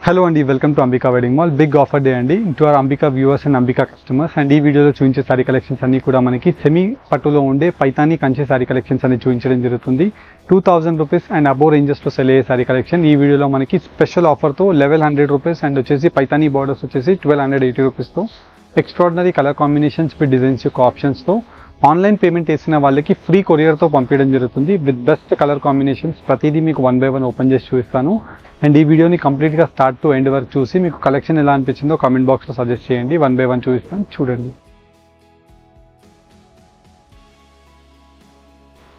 Hello and welcome to Ambika Wedding Mall. Big offer day and to our Ambika viewers and Ambika customers. And this video lo చూయించే sari collections అన్ని కూడా మనకి semi పట్టులో ఉండే Paithani Kanchi sari collections అన్ని చూయించడం జరుగుతుంది. 2000 rupees and above ranges లో cell అయ్యే సారీ కలెక్షన్ ఈ వీడియోలో మనకి స్పెషల్ ఆఫర్ తో 1100 రూపీస్ అండ్ వచ్చేసి పైతాని బోర్డర్స్ వచ్చేసి 1280 రూపీస్ తో extraordinary colour combinations with designs యొక్క ఆప్షన్స్ తో ఆన్లైన్ పేమెంట్ చేసిన వాళ్ళకి ఫ్రీ కొరియర్ తో పంపించడం జరుగుతుంది విత్ బెస్ట్ కలర్ కాంబినేషన్స్. ప్రతిదీ మీకు 1 by 1 ఓపెన్ చేసి చూపిస్తాను. అండ్ ఈ వీడియోని కంప్లీట్గా స్టార్ట్ టు ఎండ్ వరకు చూసి మీకు కలెక్షన్ ఎలా అనిపించిందో కామెంట్ బాక్స్లో సజెస్ట్ చేయండి. 1 by 1 చూపిస్తాను, చూడండి.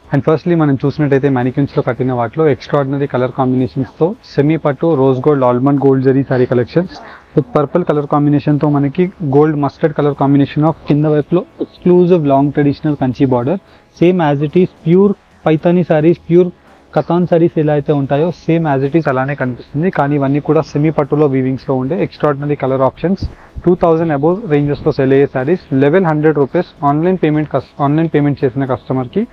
అండ్ ఫస్ట్లీ మనం చూసినట్టయితే మ్యానిక్యూన్స్లో కట్టిన వాటిలో ఎక్స్ట్రాడినరీ కలర్ కాంబినేషన్స్తో సెమీ పట్టు rose gold almond gold zari sari collections with purple colour కాంబినేషన్తో మనకి gold mustard colour combination of కింద వైపులో exclusive long traditional Kanchi border. Same as it is pure Paithani saris, pure Katan saris ఎలా అయితే ఉంటాయో సేమ్ యాజ్ ఇట్ ఈస్ అలానే కనిపిస్తుంది. కానీ ఇవన్నీ కూడా సెమీ పట్టులో వీవింగ్స్లో ఉండే ఎక్స్ట్రాడినరీ కలర్ ఆప్షన్స్. 2000 అబోవ్ రేంజెస్లో సెల్ అయ్యే సారీస్. 1100 రూపీస్ ఆన్లైన్ పేమెంట్ చేసిన కస్టమర్కి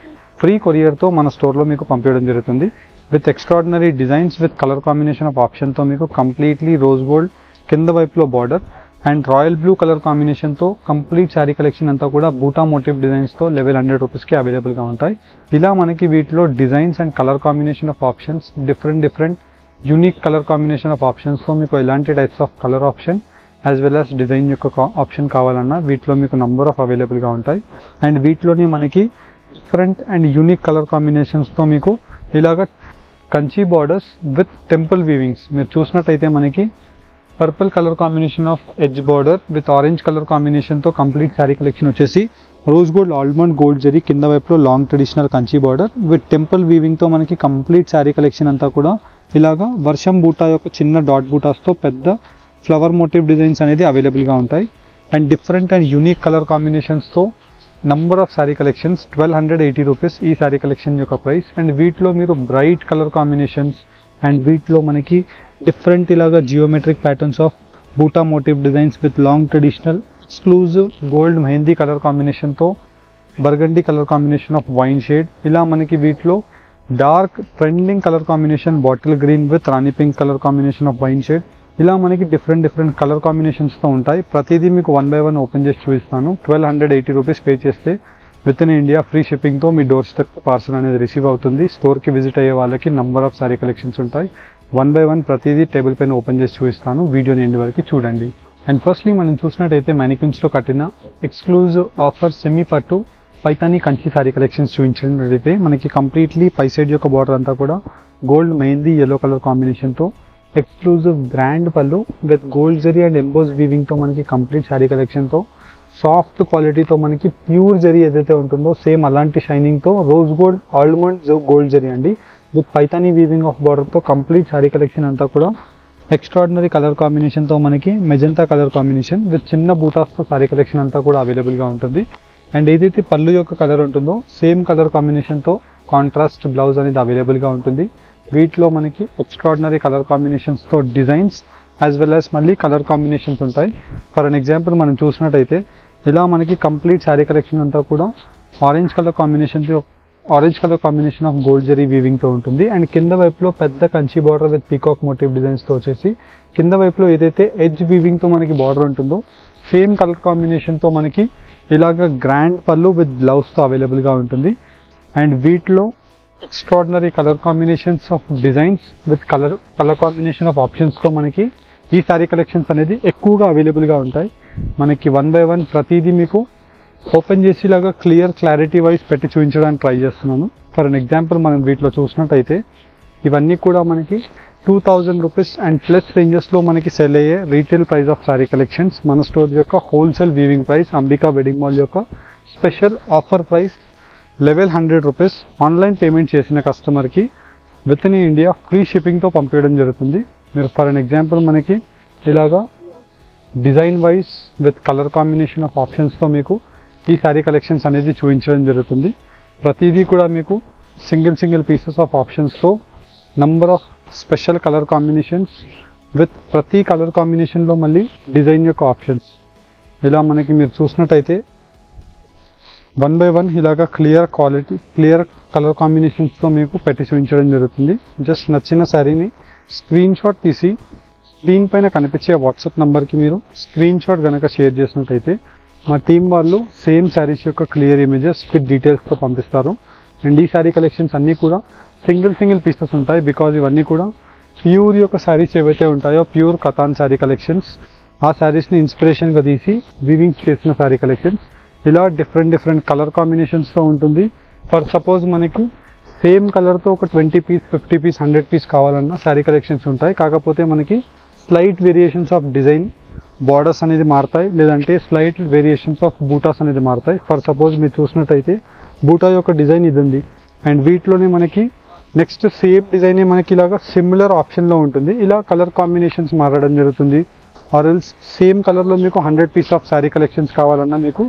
ఫ్రీ కొరియర్తో మన స్టోర్లో మీకు పంపించడం జరుగుతుంది with extraordinary designs with colour combination of ఆప్షన్తో మీకు కంప్లీట్లీ రోజ్ గోల్డ్ కింద వైపులో border and royal blue colour కాంబినేషన్తో కంప్లీట్ శారీ కలెక్షన్ అంతా కూడా బూటా మోటివ్ డిజైన్స్తో 1100 రూపీస్కి అవైలబుల్గా ఉంటాయి. ఇలా మనకి వీటిలో designs and colour combination of options different unique colour combination of ఆప్షన్స్తో మీకు ఎలాంటి types of colour option as well as design యొక్క ఆప్షన్ కావాలన్నా వీటిలో మీకు నంబర్ ఆఫ్ అవైలబుల్గా ఉంటాయి. అండ్ వీటిలోని మనకి డిఫరెంట్ అండ్ యూనిక్ కలర్ కాంబినేషన్స్తో మీకు ఇలాగ Kanchi borders with temple weavings మీరు చూసినట్టయితే మనకి purple colour combination of edge border with orange colour కాంబినేషన్తో కంప్లీట్ శారీ కలెక్షన్ వచ్చేసి rose gold almond gold zari కింద వైపులో long traditional Kanchi border with temple వీవింగ్తో మనకి కంప్లీట్ శారీ కలెక్షన్ అంతా కూడా ఇలాగా వర్షం బూటా యొక్క చిన్న డాట్ బూటాస్తో పెద్ద ఫ్లవర్ మోటివ్ డిజైన్స్ అనేది అవైలబుల్గా ఉంటాయి. And different and unique colour కాంబినేషన్స్తో number of sari collections. 1280 rupees ఈ శారీ కలెక్షన్ యొక్క ప్రైస్. అండ్ వీటిలో మీరు బ్రైట్ కలర్ కాంబినేషన్స్ అండ్ వీటిలో మనకి డిఫరెంట్ ఇలాగా geometric patterns of buta motif designs with long traditional exclusive gold mehndi colour కాంబినేషన్తో burgundy colour combination of wine shade. ఇలా మనకి వీటిలో dark trending colour combination bottle green with rani pink colour combination of wine shade. ఇలా మనకి different colour కాంబినేషన్స్తో ఉంటాయి. ప్రతిదీ మీకు 1 by 1 open చేసి చూపిస్తాను. 1280 రూపీస్ పే చేస్తే విత్ ఇన్ ఇండియా ఫ్రీ షిప్పింగ్తో మీ డోర్ స్టెప్ పార్సల్ అనేది రిసీవ్ అవుతుంది. స్టోర్కి విజిట్ అయ్యే వాళ్ళకి నంబర్ ఆఫ్ సారీ కలెక్షన్స్ ఉంటాయి. 1 by 1 ప్రతిదీ టేబుల్ పైన ఓపెన్ చేసి చూపిస్తాను. వీడియోని ఎండ్ వరకు చూడండి. అండ్ ఫస్ట్లీ మనం చూసినట్టయితే మ్యానిక్యూన్స్లో కట్టిన ఎక్స్క్లూజివ్ ఆఫర్ సెమీ పట్టు పైతాని కంచి సారీ కలెక్షన్స్ చూపించినట్టయితే మనకి కంప్లీట్లీ పై సైడ్ యొక్క బార్డర్ అంతా కూడా గోల్డ్ మెహందీ ఎల్లో కలర్ కాంబినేషన్తో ఎక్స్క్లూజివ్ గ్రాండ్ పళ్ళు with gold zari and emboss వీవింగ్తో మనకి కంప్లీట్ శారీ కలెక్షన్తో సాఫ్ట్ క్వాలిటీతో మనకి ప్యూర్ జరీ ఏదైతే ఉంటుందో సేమ్ అలాంటి షైనింగ్తో rose gold almond gold zari అండి విత్ పైతానీ వీవింగ్ ఆఫ్ బార్డర్తో కంప్లీట్ శారీ కలెక్షన్ అంతా కూడా ఎక్స్ట్రాడినరీ కలర్ కాంబినేషన్తో మనకి మెజంతా కలర్ కాంబినేషన్ విత్ చిన్న బూటాస్తో శారీ కలెక్షన్ అంతా కూడా అవైలబుల్గా ఉంటుంది. అండ్ ఏదైతే పళ్ళు యొక్క కలర్ ఉంటుందో సేమ్ కలర్ కాంబినేషన్తో కాంట్రాస్ట్ బ్లౌజ్ అనేది అవైలబుల్గా ఉంటుంది. వీటిలో మనకి ఎక్స్ట్రాడినరీ కలర్ కాంబినేషన్స్తో డిజైన్స్ యాజ్ వెల్ యాజ్ మళ్ళీ కలర్ కాంబినేషన్స్ ఉంటాయి. ఫర్ అన్ ఎగ్జాంపుల్ మనం చూసినట్టయితే ఇలా మనకి కంప్లీట్ శారీ కలెక్షన్ అంతా కూడా orange colour combination of gold zari వీవింగ్తో ఉంటుంది. అండ్ కింద వైపులో పెద్ద Kanchi border with peacock motif డిజైన్స్తో వచ్చేసి కింద వైపులో ఏదైతే ఎడ్జ్ వీవింగ్తో మనకి బార్డర్ ఉంటుందో సేమ్ కలర్ కాంబినేషన్తో మనకి ఇలాగ గ్రాండ్ పళ్ళు విత్ బ్లౌజ్తో అవైలబుల్గా ఉంటుంది. అండ్ వీటిలో extraordinary colour combinations of designs with colour combination of ఆప్షన్స్తో మనకి ఈ శారీ కలెక్షన్స్ అనేది ఎక్కువగా అవైలబుల్గా ఉంటాయి. మనకి 1 by 1 ప్రతిదీ మీకు ఓపెన్ చేసేలాగా క్లారిటీ వైజ్ పెట్టి చూపించడానికి ట్రై చేస్తున్నాను. ఫర్ అన్ ఎగ్జాంపుల్ మనం వీటిలో చూసినట్టయితే ఇవన్నీ కూడా మనకి 2000 రూపీస్ అండ్ ప్లస్ రేంజెస్లో మనకి సెల్ అయ్యే retail price of sari collections. మన స్టోర్ యొక్క wholesale weaving price Ambika wedding mall యొక్క special offer price 1100 rupees. Online payment చేసిన కస్టమర్కి విత్ ఇన్ ఇండియా ఫ్రీ షిప్పింగ్తో పంపించడం జరుగుతుంది. మీరు ఫర్ అన్ ఎగ్జాంపుల్ మనకి ఇలాగా design wise with colour combination of ఆప్షన్స్తో మీకు ఈ శారీ కలెక్షన్స్ అనేది చూపించడం జరుగుతుంది. ప్రతిదీ కూడా మీకు సింగిల్ పీసెస్ ఆఫ్ ఆప్షన్స్తో number of special colour combinations with ప్రతి కలర్ కాంబినేషన్లో మళ్ళీ డిజైన్ యొక్క ఆప్షన్స్. ఇలా మనకి మీరు చూసినట్టయితే 1 by 1 ఇలాగా క్లియర్ కలర్ కాంబినేషన్స్తో మీకు పెట్టి చూపించడం జరుగుతుంది. జస్ట్ నచ్చిన శారీని స్క్రీన్ షాట్ తీసి స్క్రీన్ పైన కనిపించే వాట్సాప్ నెంబర్కి మీరు స్క్రీన్ షాట్ కనుక షేర్ చేసినట్టయితే మా టీం వాళ్ళు సేమ్ శారీస్ యొక్క క్లియర్ ఇమేజెస్ విత్ డీటెయిల్స్తో పంపిస్తారు. అండ్ ఈ శారీ కలెక్షన్స్ అన్నీ కూడా సింగిల్ పీసెస్ ఉంటాయి. బికాజ్ ఇవన్నీ కూడా ప్యూర్ యొక్క శారీస్ ఏవైతే ఉంటాయో ప్యూర్ కథాన్ శారీ కలెక్షన్స్, ఆ శారీస్ని ఇన్స్పిరేషన్గా తీసి వీవింగ్ చేసిన శారీ కలెక్షన్స్. ఇలా డిఫరెంట్ కలర్ కాంబినేషన్స్తో ఉంటుంది. ఫర్ సపోజ్ మనకి సేమ్ కలర్తో ఒక 20 పీస్ 50 పీస్ 100 పీస్ కావాలన్నా శారీ కలెక్షన్స్ ఉంటాయి. కాకపోతే మనకి slight variations of design borders అనేది మారుతాయి, లేదంటే స్లైట్ వేరియేషన్స్ ఆఫ్ బూటాస్ అనేది మారుతాయి. ఫర్ సపోజ్ మీరు చూసినట్టయితే బూటా యొక్క డిజైన్ ఇది ఉంది. అండ్ వీటిలోనే మనకి నెక్స్ట్ సేమ్ డిజైన్ మనకి ఇలాగా సిమిలర్ ఆప్షన్లో ఉంటుంది. ఇలా కలర్ కాంబినేషన్స్ మారడం జరుగుతుంది. ఆర్ ఎల్స్ సేమ్ కలర్లో మీకు 100 పీస్ ఆఫ్ శారీ కలెక్షన్స్ కావాలన్నా మీకు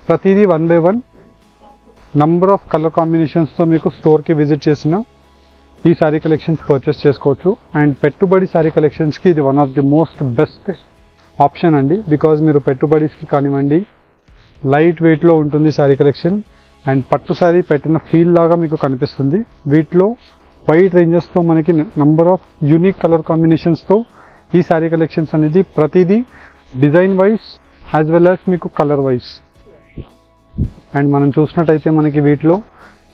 ప్రతిదీ 1 by 1 నంబర్ ఆఫ్ కలర్ కాంబినేషన్స్తో మీకు స్టోర్కి విజిట్ చేసిన ఈ శారీ కలెక్షన్స్ పర్చేస్ చేసుకోవచ్చు. అండ్ పెట్టుబడి శారీ కలెక్షన్స్కి ఇది one of the most best option అండి. బికాజ్ మీరు పెట్టుబడికి కానివ్వండి, లైట్ వెయిట్లో ఉంటుంది శారీ కలెక్షన్. అండ్ పట్టు శారీ పెట్టిన ఫీల్ లాగా మీకు కనిపిస్తుంది. వీటిలో వైడ్ రేంజెస్తో మనకి నంబర్ ఆఫ్ యూనిక్ కలర్ కాంబినేషన్స్తో ఈ శారీ కలెక్షన్స్ అనేది ప్రతిదీ design wise as well as మీకు కలర్ వైజ్. అండ్ మనం చూసినట్టయితే మనకి వీటిలో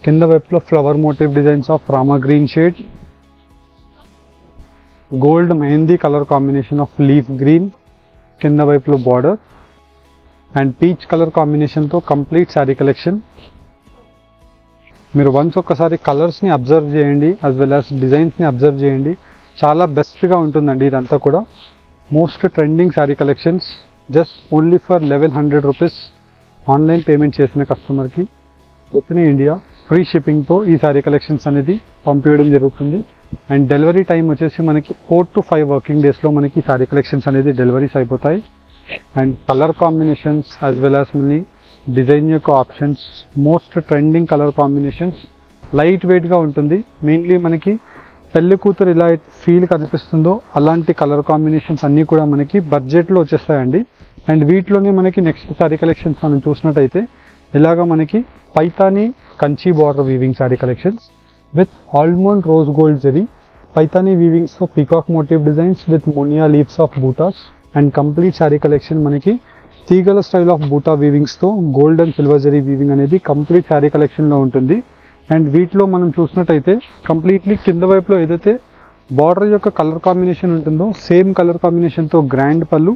కింద వైపులో flower motif designs of Rama green shade, gold mehndi colour combination of leaf green, కింద వైపులో బార్డర్ అండ్ పీచ్ కలర్ కాంబినేషన్తో కంప్లీట్ శారీ కలెక్షన్. మీరు వన్స్ ఒక్కసారి కలర్స్ని అబ్జర్వ్ చేయండి, యాజ్ వెల్ యాజ్ డిజైన్స్ని అబ్జర్వ్ చేయండి. చాలా బెస్ట్గా ఉంటుందండి ఇదంతా కూడా. Most trending sari collections just only for 1100 rupees online payment చేసిన కస్టమర్కి విత్ ఇన్ ఇండియా ఫ్రీ షిప్పింగ్తో ఈ శారీ కలెక్షన్స్ అనేది పంపించడం జరుగుతుంది. అండ్ డెలివరీ టైం వచ్చేసి మనకి 4 to 5 వర్కింగ్ డేస్లో మనకి శారీ కలెక్షన్స్ అనేది డెలివరీస్ అయిపోతాయి. And colour combinations as well as many design యొక్క options, most trending colour combinations, light వెయిట్గా ఉంటుంది. మెయిన్లీ మనకి పెళ్లి కూతురు ఇలా ఫీల్ కనిపిస్తుందో అలాంటి కలర్ కాంబినేషన్స్ అన్నీ కూడా మనకి బడ్జెట్లో వచ్చేస్తాయండి. అండ్ వీటిలోనే మనకి నెక్స్ట్ శారీ కలెక్షన్స్ మనం చూసినట్టయితే ఇలాగా మనకి Paithani Kanchi border weaving sari collections with almond rose gold zari, Paithani వీవింగ్స్తో పీకాక్ మోటివ్ డిజైన్స్ విత్ మోనియా leaves of butas. And complete sari collection మనకి తీగల స్టైల్ ఆఫ్ బూటా వీవింగ్స్తో gold and silver zari weaving అనేది కంప్లీట్ శారీ కలెక్షన్లో ఉంటుంది. అండ్ వీటిలో మనం చూసినట్టయితే కంప్లీట్లీ కింద వైపులో ఏదైతే బార్డర్ యొక్క కలర్ కాంబినేషన్ ఉంటుందో సేమ్ కలర్ కాంబినేషన్తో గ్రాండ్ పళ్ళు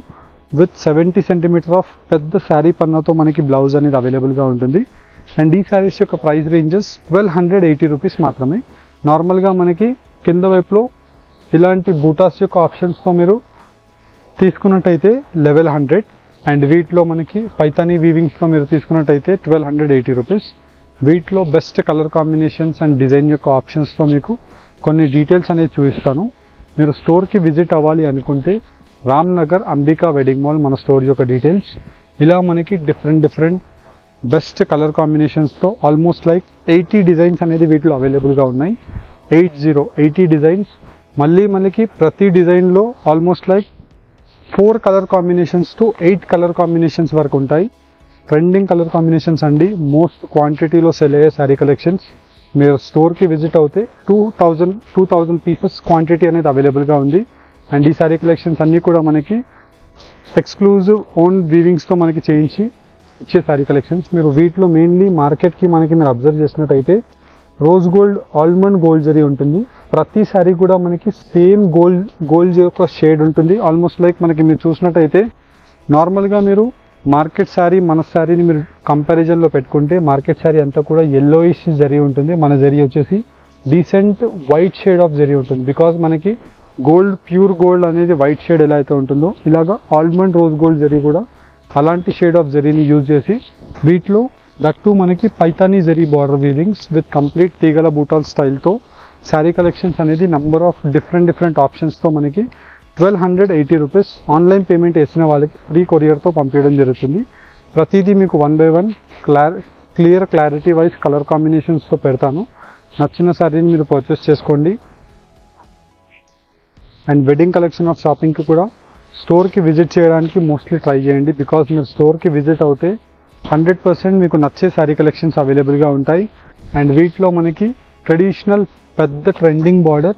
విత్ 70 సెంటీమీటర్ ఆఫ్ పెద్ద శారీ పన్నాతో మనకి బ్లౌజ్ అనేది అవైలబుల్గా ఉంటుంది. అండ్ ఈ శారీస్ యొక్క ప్రైస్ రేంజెస్ 1280 రూపీస్ మాత్రమే. నార్మల్గా మనకి కింద వైపులో ఇలాంటి బూటాస్ యొక్క ఆప్షన్స్తో మీరు తీసుకున్నట్టయితే 1100. అండ్ వీటిలో మనకి పైతానీ వీవింగ్స్తో మీరు తీసుకున్నట్టయితే 1280 రూపీస్. వీటిలో best colour combinations and design యొక్క ఆప్షన్స్తో మీకు కొన్ని డీటెయిల్స్ అనేది చూపిస్తాను. మీరు స్టోర్కి విజిట్ అవ్వాలి అనుకుంటే రామ్నగర్ అంబికా వెడ్డింగ్ మాల్ మన స్టోర్ యొక్క డీటెయిల్స్. ఇలా మనకి డిఫరెంట్ బెస్ట్ కలర్ కాంబినేషన్స్తో ఆల్మోస్ట్ లైక్ 80 డిజైన్స్ అనేది వీటిలో అవైలబుల్గా ఉన్నాయి. 80 డిజైన్స్. మళ్ళీ మనకి ప్రతి డిజైన్లో almost like 4 colour combinations to 8 colour combinations వరకు ఉంటాయి. ట్రెండింగ్ కలర్ కాంబినేషన్స్ అండి. మోస్ట్ క్వాంటిటీలో సెల్ అయ్యే శారీ కలెక్షన్స్. మీరు స్టోర్కి విజిట్ అవుతే 2000 పీసెస్ క్వాంటిటీ అనేది అవైలబుల్గా ఉంది. అండ్ ఈ శారీ కలెక్షన్స్ అన్నీ కూడా మనకి ఎక్స్క్లూజివ్ ఓన్ వీవింగ్స్తో మనకి చేయించి ఇచ్చే శారీ కలెక్షన్స్. మీరు వీటిలో మెయిన్లీ మార్కెట్కి మనకి మీరు అబ్జర్వ్ చేసినట్టయితే rose gold almond gold zari ఉంటుంది. ప్రతి శారీ కూడా మనకి సేమ్ గోల్డ్ యొక్క షేడ్ ఉంటుంది. ఆల్మోస్ట్ లైక్ మనకి మీరు చూసినట్టయితే నార్మల్గా మీరు మార్కెట్ శారీ మన శారీని మీరు కంపారిజన్లో పెట్టుకుంటే మార్కెట్ శారీ అంతా కూడా yellowish జరీ ఉంటుంది. మన జరీ వచ్చేసి decent white shade of zari ఉంటుంది. బికాజ్ మనకి గోల్డ్ ప్యూర్ గోల్డ్ అనేది వైట్ షేడ్ ఎలా అయితే ఉంటుందో ఇలాగా ఆల్మండ్ రోజ్ గోల్డ్ జరీ కూడా అలాంటి షేడ్ ఆఫ్ జరీని యూజ్ చేసి వీటిలో దట్టు మనకి Paithani zari border weavings with complete తీగల బూటాల్ స్టైల్తో శారీ కలెక్షన్స్ అనేది నంబర్ ఆఫ్ డిఫరెంట్ ఆప్షన్స్తో మనకి 1280 రూపీస్ ఆన్లైన్ పేమెంట్ వేసిన వాళ్ళకి ఫ్రీ కొరియర్తో పంపించడం జరుగుతుంది. ప్రతిదీ మీకు 1 by 1 clear clarity wise colour కాంబినేషన్స్తో పెడతాను. నచ్చిన శారీని మీరు పర్చేస్ చేసుకోండి. అండ్ వెడ్డింగ్ కలెక్షన్ ఆఫ్ షాపింగ్కి కూడా స్టోర్కి విజిట్ చేయడానికి మోస్ట్లీ ట్రై చేయండి. బికాజ్ మీరు స్టోర్కి విజిట్ అవుతే 100% మీకు నచ్చే శారీ కలెక్షన్స్ అవైలబుల్గా ఉంటాయి. అండ్ వీటిలో మనకి ట్రెడిషనల్ పెద్ద ట్రెండింగ్ బార్డర్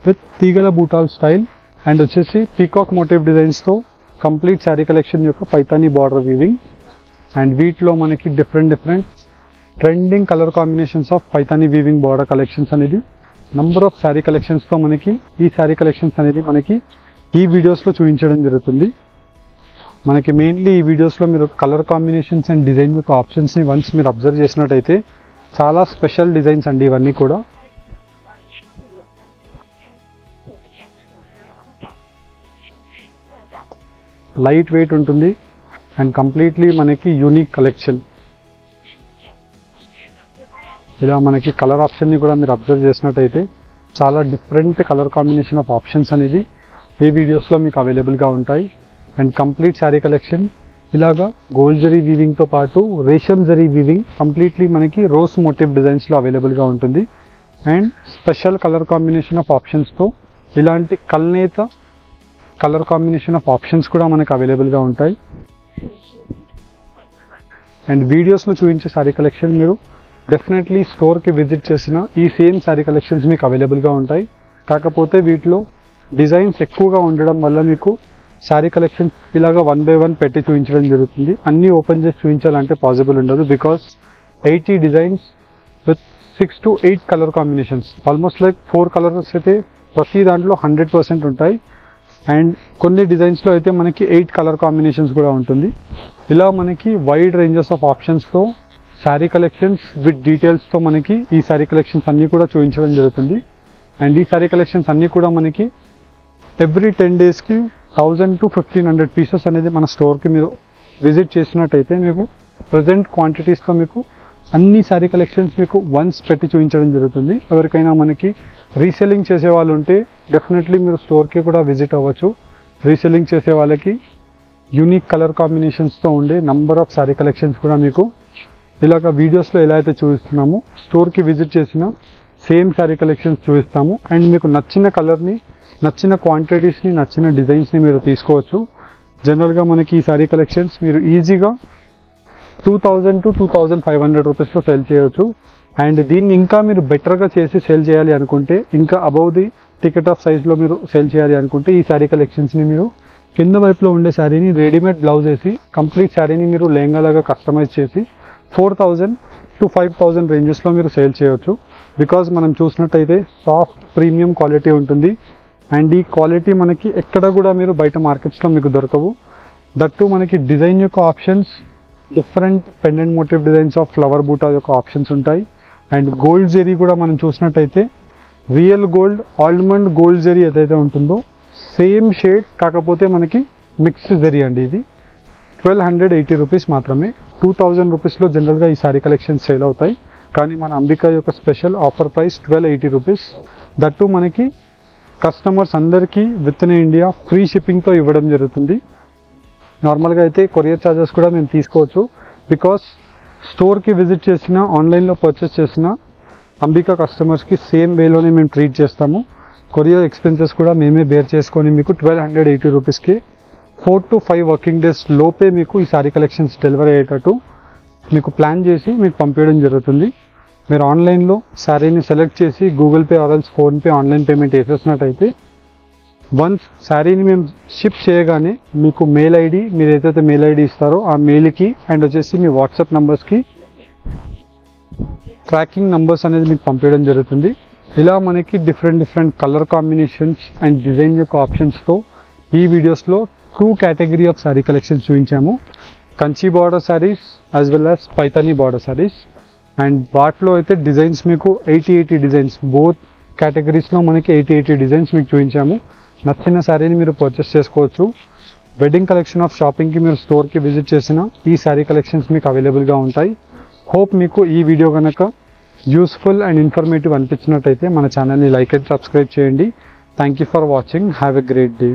విత్ తీగల బూటాల్ స్టైల్ అండ్ వచ్చేసి పీకాక్ మోటివ్ డిజైన్స్తో కంప్లీట్ శారీ కలెక్షన్ యొక్క పైతానీ బార్డర్ వీవింగ్. అండ్ వీటిలో మనకి different trending colour combinations of Paithani weaving border collections అనేది నంబర్ ఆఫ్ శారీ కలెక్షన్స్తో మనకి ఈ శారీ కలెక్షన్స్ అనేది మనకి ఈ వీడియోస్లో చూపించడం జరుగుతుంది. మనకి మెయిన్లీ ఈ వీడియోస్లో మీరు కలర్ కాంబినేషన్స్ అండ్ డిజైన్ యొక్క ఆప్షన్స్ని వన్స్ మీరు అబ్జర్వ్ చేసినట్టయితే చాలా స్పెషల్ డిజైన్స్ అండి ఇవన్నీ కూడా. లైట్ వెయిట్ ఉంటుంది అండ్ కంప్లీట్లీ మనకి యూనిక్ కలెక్షన్. ఇలా మనకి కలర్ ఆప్షన్ని కూడా మీరు అబ్జర్వ్ చేసినట్టయితే చాలా different colour combination of options అనేది ఈ వీడియోస్లో మీకు అవైలబుల్గా ఉంటాయి. అండ్ కంప్లీట్ శారీ కలెక్షన్ ఇలాగా గోల్డ్ జరీ వీవింగ్తో పాటు రేషమ్ జరీ వీవింగ్ కంప్లీట్లీ మనకి రోజ్ మోటివ్ డిజైన్స్లో అవైలబుల్గా ఉంటుంది. And special colour combination of ఆప్షన్స్తో ఇలాంటి కల్నేత కలర్ కాంబినేషన్ ఆఫ్ ఆప్షన్స్ కూడా మనకు అవైలబుల్గా ఉంటాయి. అండ్ వీడియోస్లో చూపించే శారీ కలెక్షన్ మీరు డెఫినెట్లీ స్టోర్కి విజిట్ చేసిన ఈ సేమ్ శారీ కలెక్షన్స్ మీకు అవైలబుల్గా ఉంటాయి. కాకపోతే వీటిలో డిజైన్స్ ఎక్కువగా ఉండడం వల్ల మీకు శారీ కలెక్షన్స్ ఇలాగా 1 by 1 పెట్టి చూపించడం జరుగుతుంది. అన్నీ ఓపెన్ చేసి చూపించాలంటే పాసిబుల్ ఉండదు. Because 80 designs with 6 to 8 colour combinations, almost like 4 colours అయితే ప్రతి దాంట్లో 100% ఉంటాయి. అండ్ కొన్ని డిజైన్స్లో అయితే మనకి 8 కలర్ కాంబినేషన్స్ కూడా ఉంటుంది. ఇలా మనకి వైడ్ రేంజెస్ ఆఫ్ ఆప్షన్స్తో శారీ కలెక్షన్స్ విత్ డీటెయిల్స్తో మనకి ఈ శారీ కలెక్షన్స్ అన్నీ కూడా చూపించడం జరుగుతుంది. అండ్ ఈ శారీ కలెక్షన్స్ అన్నీ కూడా మనకి ఎవ్రీ 10 daysకి 1000 to 1500 పీసెస్ అనేది మన స్టోర్కి మీరు విజిట్ చేసినట్టయితే మీకు ప్రజెంట్ క్వాంటిటీస్తో మీకు అన్ని శారీ కలెక్షన్స్ మీకు వన్స్ పెట్టి చూపించడం జరుగుతుంది. ఎవరికైనా మనకి రీసెల్లింగ్ చేసే వాళ్ళు ఉంటే డెఫినెట్లీ మీరు స్టోర్కి కూడా విజిట్ అవ్వచ్చు. రీసెల్లింగ్ చేసే వాళ్ళకి యూనిక్ కలర్ కాంబినేషన్స్తో ఉండే నంబర్ ఆఫ్ శారీ కలెక్షన్స్ కూడా మీకు ఇలాగ వీడియోస్లో ఎలా అయితే చూపిస్తున్నామో స్టోర్కి విజిట్ చేసిన సేమ్ శారీ కలెక్షన్స్ చూపిస్తాము. అండ్ మీకు నచ్చిన కలర్ని, నచ్చిన క్వాంటిటీస్ని, నచ్చిన డిజైన్స్ని మీరు తీసుకోవచ్చు. జనరల్గా మనకి ఈ శారీ కలెక్షన్స్ మీరు ఈజీగా 2000 to 2500 రూపీస్లో సేల్ చేయవచ్చు. అండ్ దీన్ని ఇంకా మీరు బెటర్గా చేసి సేల్ చేయాలి అనుకుంటే, ఇంకా అబౌవ్ ది టికెట్ ఆఫ్ సైజ్లో మీరు సేల్ చేయాలి అనుకుంటే ఈ శారీ కలెక్షన్స్ని మీరు కింద వైపులో ఉండే శారీని రెడీమేడ్ బ్లౌజ్ వేసి కంప్లీట్ శారీని మీరు లెహంగాలాగా కస్టమైజ్ చేసి 4000 to 5000 రేంజెస్లో మీరు సేల్ చేయవచ్చు. బికాజ్ మనం చూసినట్టయితే సాఫ్ట్ ప్రీమియం క్వాలిటీ ఉంటుంది. అండ్ ఈ క్వాలిటీ మనకి ఎక్కడ కూడా మీరు బయట మార్కెట్స్లో మీకు దొరకవు. దట్టు మనకి డిజైన్ యొక్క options different pendant motive designs of flower బూటా యొక్క ఆప్షన్స్ ఉంటాయి. అండ్ గోల్డ్ జరీ కూడా మనం చూసినట్టయితే real gold, almond gold zari ఏదైతే ఉంటుందో సేమ్ షేడ్, కాకపోతే మనకి మిక్స్డ్ జరీ అండి. ఇది 1280 రూపీస్ మాత్రమే. 2000 రూపీస్లో జనరల్గా ఈ శారీ కలెక్షన్స్ సేల్ అవుతాయి. కానీ మన అంబికా యొక్క special offer price 1280 rupees. That మనకి కస్టమర్స్ అందరికీ విత్ ఇన్ ఇండియా ఫ్రీ షిప్పింగ్తో ఇవ్వడం జరుగుతుంది. నార్మల్గా అయితే కొరియర్ ఛార్జెస్ కూడా మేము తీసుకోవచ్చు. బికాస్ స్టోర్కి విజిట్ చేసిన, ఆన్లైన్లో పర్చేస్ చేసిన అంబికా కస్టమర్స్కి సేమ్ వేలోనే మేము ట్రీట్ చేస్తాము. కొరియర్ ఎక్స్పెన్సెస్ కూడా మేమే బేర్ చేసుకొని మీకు 1280 రూపీస్కి 4 to 5 వర్కింగ్ డేస్ లోపే మీకు ఈ శారీ కలెక్షన్స్ డెలివరీ అయ్యేటట్టు మీకు ప్లాన్ చేసి మీకు పంపించడం జరుగుతుంది. మీరు ఆన్లైన్లో శారీని సెలెక్ట్ చేసి Google pay or else PhonePe online payment వేసేసినట్టయితే వన్స్ శారీని మేము షిప్ చేయగానే మీకు మెయిల్ ఐడి, మీరు ఏదైతే మెయిల్ ఐడి ఇస్తారో ఆ మెయిల్కి అండ్ వచ్చేసి మీ వాట్సాప్ నంబర్స్కి ట్రాకింగ్ నంబర్స్ అనేది మీకు పంపించడం జరుగుతుంది. ఇలా మనకి different colour combinations and design యొక్క ఆప్షన్స్తో ఈ వీడియోస్లో 2 కేటగిరీ ఆఫ్ శారీ కలెక్షన్స్ చూపించాము. Kanchi border saris as well as Paithani border saris. And వాటిలో అయితే డిజైన్స్ మీకు 80 డిజైన్స్, బోత్ కేటగిరీస్లో మనకి 80 డిజైన్స్ మీకు చూపించాము. నచ్చిన శారీని మీరు పర్చేస్ చేసుకోవచ్చు. వెడ్డింగ్ కలెక్షన్ ఆఫ్ షాపింగ్కి మీరు స్టోర్కి విజిట్ చేసిన ఈ శారీ కలెక్షన్స్ మీకు అవైలబుల్గా ఉంటాయి. హోప్ మీకు ఈ వీడియో కనుక యూస్ఫుల్ అండ్ ఇన్ఫర్మేటివ్ అనిపించినట్టయితే మన ఛానల్ని లైక్ అండ్ సబ్స్క్రైబ్ చేయండి. Thank you for watching. Have a great day.